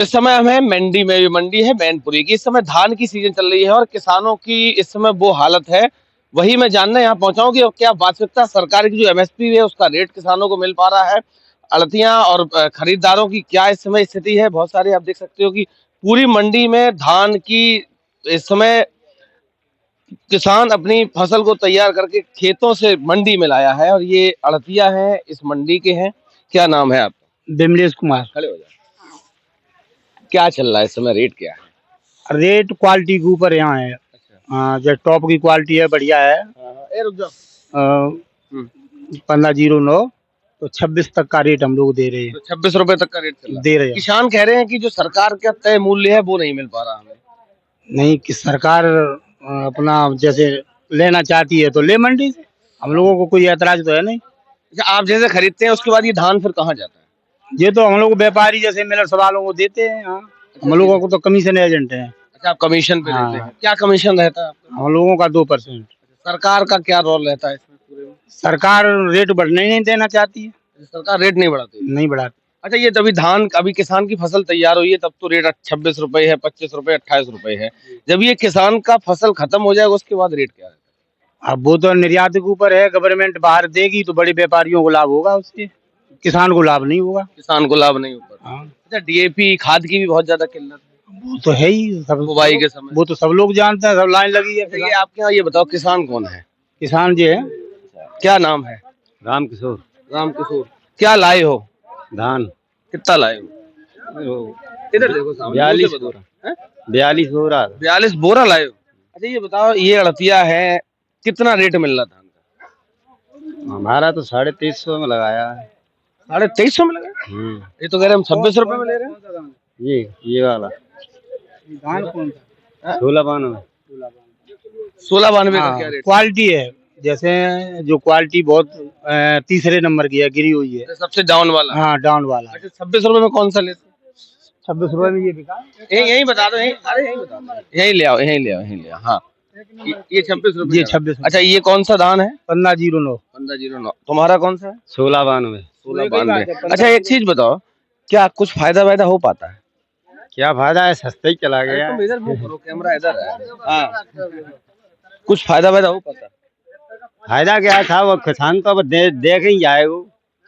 इस समय हम हैं मंडी में। मंडी है मैनपुरी की। इस समय धान की सीजन चल रही है और किसानों की इस समय वो हालत है, वही मैं जानने यहाँ पहुंचा हूं कि क्या वास्तविकता सरकार की जो एमएसपी है उसका रेट किसानों को मिल पा रहा है, अड़तियां और खरीदारों की क्या इस समय स्थिति है। बहुत सारी आप देख सकते हो कि पूरी मंडी में धान की इस समय किसान अपनी फसल को तैयार करके खेतों से मंडी में लाया है और ये अड़तिया है, इस मंडी के हैं। क्या नाम है आपका? बिमलेश कुमार। खड़े हो जाए। क्या चल रहा है इस समय, रेट क्या है? रेट क्वालिटी के ऊपर यहाँ है। जो टॉप की क्वालिटी है बढ़िया है। ए रुक जाओ। 1509 तो 26 तक का रेट हम लोग दे रहे हैं। तो 26 रुपए तक का रेट चल रहा है। दे रहे हैं। किसान कह रहे हैं कि जो सरकार का तय मूल्य है वो नहीं मिल पा रहा हमें। नहीं कि सरकार अपना जैसे लेना चाहती है तो ले मंडी से, हम लोगों को कोई ऐतराज तो है नहीं। अच्छा, आप जैसे खरीदते हैं उसके बाद ये धान फिर कहाँ जाता है? ये तो हम लोग व्यापारी जैसे मिलर वालों को देते हैं। हाँ, हम लोगों को तो कमीशन एजेंट है। अच्छा, आप कमीशन पे हाँ। देते हैं। क्या कमीशन रहता है आपका? हम लोगों का 2%। सरकार का क्या रोल रहता है इसमें पूरे में? सरकार रेट बढ़ने नहीं देना चाहती है। सरकार रेट नहीं बढ़ाती? नहीं बढ़ाती। अच्छा, ये तभी धान अभी किसान की फसल तैयार हुई है तब तो रेट 26 रुपए है, 25 रुपए, 28 रुपए है। जब ये किसान का फसल खत्म हो जाएगा उसके बाद रेट क्या है? अब वो तो निर्यात के ऊपर है। गवर्नमेंट बाहर देगी तो बड़े व्यापारियों को लाभ होगा, उससे किसान को लाभ नहीं होगा। किसान को लाभ नहीं होगा। हाँ। अच्छा, डीएपी खाद की भी बहुत ज्यादा किल्लत है। वो तो है ही, सब बुवाई के समय वो तो सब लोग जानते हैं, सब लाइन लगी है। ये आपके यहाँ ये बताओ किसान कौन है? किसान जी है। क्या नाम है? राम किशोर। राम किशोर। क्या लाए हो? धान कितना लाए हो? इधर देखो सामने। 42 बोरा। 42 बोरा। 42 बोरा लाए हो? अच्छा, ये बताओ ये अड़तिया है, कितना रेट मिल रहा धान का? हमारा तो 2350 में लगाया है। 2350 में लगा? ये तो कह रहे हम 26 रुपए में ले रहे हैं। ये वाला धान कौन सा? 1692। 1692 का क्या रेट? क्वालिटी है, जैसे जो क्वालिटी बहुत तीसरे नंबर की है, गिरी हुई है। सबसे डाउन वाला? हाँ, डाउन वाला। अच्छा, 26 रुपए में कौन सा लेते? 26 रुपए में ये बिका। यही बता दो। अरे यही बता दो। यही ले आओ, यही ले आओ, यही ले आओ। हाँ, ये 26 रुपए। ये 26। अच्छा, ये कौन सा धान है? 1509। 1509। तुम्हारा कौन सा है? 1692। 1692। अच्छा, एक चीज बताओ, क्या कुछ फायदा वायदा हो पाता है? क्या फायदा है, सस्ते ही चला गया। तुम इधर मुंह करो, कैमरा इधर है। हाँ, कुछ फायदा वायदा हो पाता है? फायदा क्या था, वो किसान तो अब देख ही जाएगा।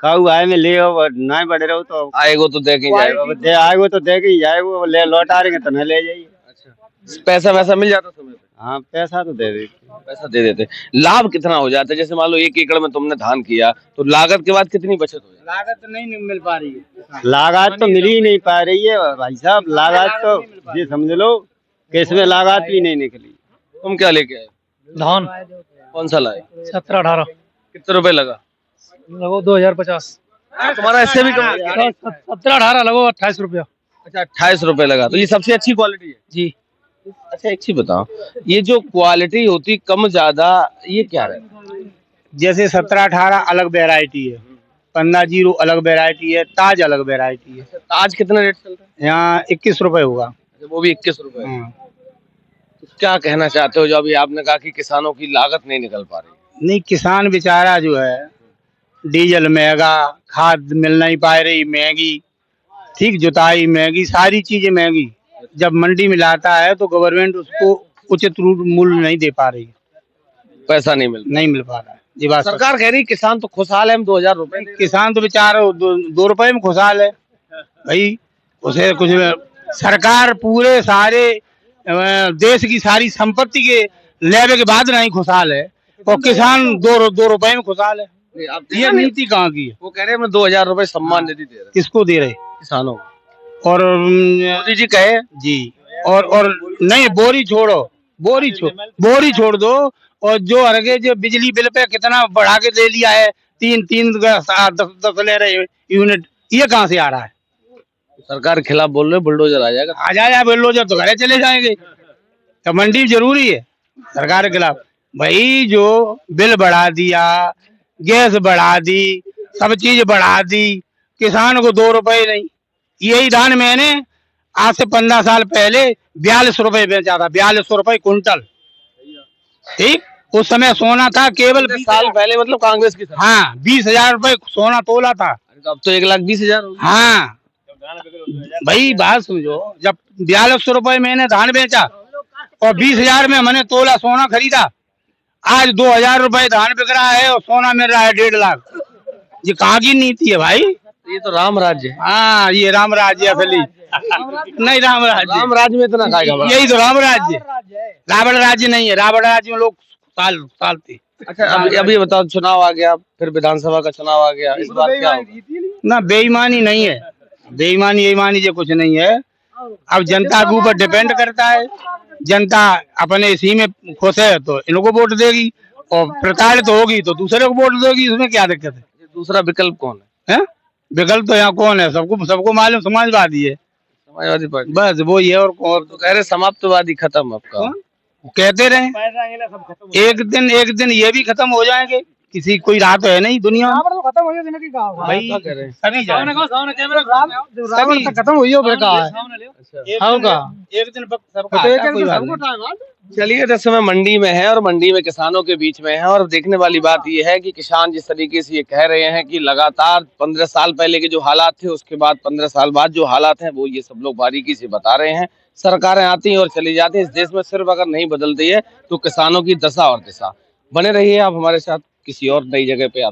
काऊ आए में ले ना बढ़ रहे हो तो आएगो तो देख ही जाएगा। आएगो तो देख ही जाएगा। ले लौटा रहे तो न ले जाइए। अच्छा, पैसा वैसा मिल जाता समय पे? हाँ, पैसा तो दे देते। पैसा दे देते। लाभ कितना हो जाता है? जैसे मान लो 1 एकड़ में तुमने धान किया तो लागत के बाद कितनी बचत हो जाती है? लागत नहीं मिल पा रही है। लागत तो मिल ही नहीं पा रही है भाई साहब। लागत तो ये समझ लो कि इसमें लागत भी नहीं निकली। तुम क्या लेके आए? धान कौन सा लाए? 17-18 कितने रुपए लगा? लगो 2050। तुम्हारा इससे भी कम? 17-18 लगो 28 रुपया। अच्छा, 28 रुपए लगा। तो ये सबसे अच्छी क्वालिटी है जी। अच्छा, एक चीज बताओ, ये जो क्वालिटी होती कम ज्यादा, ये क्या है? जैसे 17-18 अलग वैरायटी है, 15-0 अलग वैरायटी है, ताज अलग वैरायटी है। आज कितना रेट चल रहा है? यहाँ 21 रुपए होगा। वो भी 21 रुपए। तो क्या कहना चाहते हो जो अभी आपने कहा कि किसानों की लागत नहीं निकल पा रही? नहीं, किसान बेचारा जो है, डीजल महंगा, खाद मिल नहीं पा रही महंगी, ठीक, जुताई महंगी, सारी चीजें महंगी। जब मंडी में लाता है तो गवर्नमेंट उसको उचित मूल्य नहीं दे पा रही। पैसा नहीं मिल पा रहा है। ये बात सरकार कह रही किसान तो खुशहाल है, हम 2000 रुपए। किसान तो बेचारा 2 रुपए में खुशहाल है भाई। उसे कुछ सरकार पूरे सारे देश की सारी संपत्ति के लेवे के बाद नहीं खुशहाल है, और किसान 2 रुपए में खुशहाल है। ये नीति कहाँ की है? वो कह रहे हैं 2000 रुपए सम्मान निधि दे रहे। किसको दे रहे? किसानों। और मोदी जी कहे जी। और नहीं, बोरी छोड़ दो। और जो अर्गे जो बिजली बिल पे कितना बढ़ा के दे लिया है, 10 ले रहे यूनिट, ये कहाँ से आ रहा है? सरकार के खिलाफ बोल रहे, बुलडोजर आ जाएगा। आ जाए बुलडोजर तो घरे चले जाएंगे। तो मंडी जरूरी है सरकार के खिलाफ भाई। जो बिल बढ़ा दिया, गैस बढ़ा दी, सब चीज बढ़ा दी, किसान को 2 रुपए नहीं। यही धान मैंने आज से 15 साल पहले 42 रुपए बेचा था, 4200 रुपए कुंटल। ठीक, उस समय सोना था केवल 20 साल पहले, मतलब कांग्रेस की। हाँ, 20,000 रुपए सोना तोला था। अब तो 1,20,000 हो गया। हाँ, भाई बात समझो, जब 4200 रुपए मैंने धान बेचा और 20,000 में मैंने तोला सोना खरीदा, आज 2,000 रुपए धान बिक रहा है और सोना मिल रहा है 1.5 लाख। ये कहाँ की नीति है भाई? ये तो राम राज्य है। हाँ, ये राम राज्य है असली। नहीं, राम राज्य। राम राज्य में इतना खाएगा बड़ा। यही तो राम राज्य, रावण राज्य नहीं है। रावण राज्य में लोग सालते। अच्छा, अभी बताओ, चुनाव आ गया, फिर विधानसभा का चुनाव आ गया, इस बार क्या होगा? ना, बेईमानी नहीं है, बेईमानी ईमानी जो कुछ नहीं है। अब जनता के ऊपर डिपेंड करता है। जनता अपने इसी में खुश है तो इनको वोट देगी, और प्रताड़ित होगी तो दूसरे को वोट देगी। उसमें क्या दिक्कत है? दूसरा विकल्प कौन है? हैं? विकल्प तो यहाँ कौन है? सबको मालूम, समाजवादी है, समाजवादी पार्टी। बस वो ही है। और तो कह रहे समाप्तवादी खत्म आपका। कहते रहे, एक दिन ये भी खत्म हो जाएंगे। किसी कोई राह तो है नहीं दुनिया में। खत्म हो जिंदगी का भाई क्या कह रहे हैं? सभी जाएंगे। रावण तक खत्म हुई हो बेटा है। हाँ का एक दिन वक्त सबका तो आता है, एक कोई बात सबको नहीं। टाइम है। चलिए, इस समय मंडी में है और मंडी में किसानों के बीच में है, और देखने वाली बात यह है कि किसान जिस तरीके से ये कह रहे हैं कि लगातार 15 साल पहले के जो हालात थे, उसके बाद 15 साल बाद जो हालात हैं, वो ये सब लोग बारीकी से बता रहे हैं। सरकारें आती हैं और चली जाती हैं, इस देश में सिर्फ अगर नहीं बदलती है तो किसानों की दशा और दिशा। बने रहिए आप हमारे साथ, किसी और नई जगह पे आप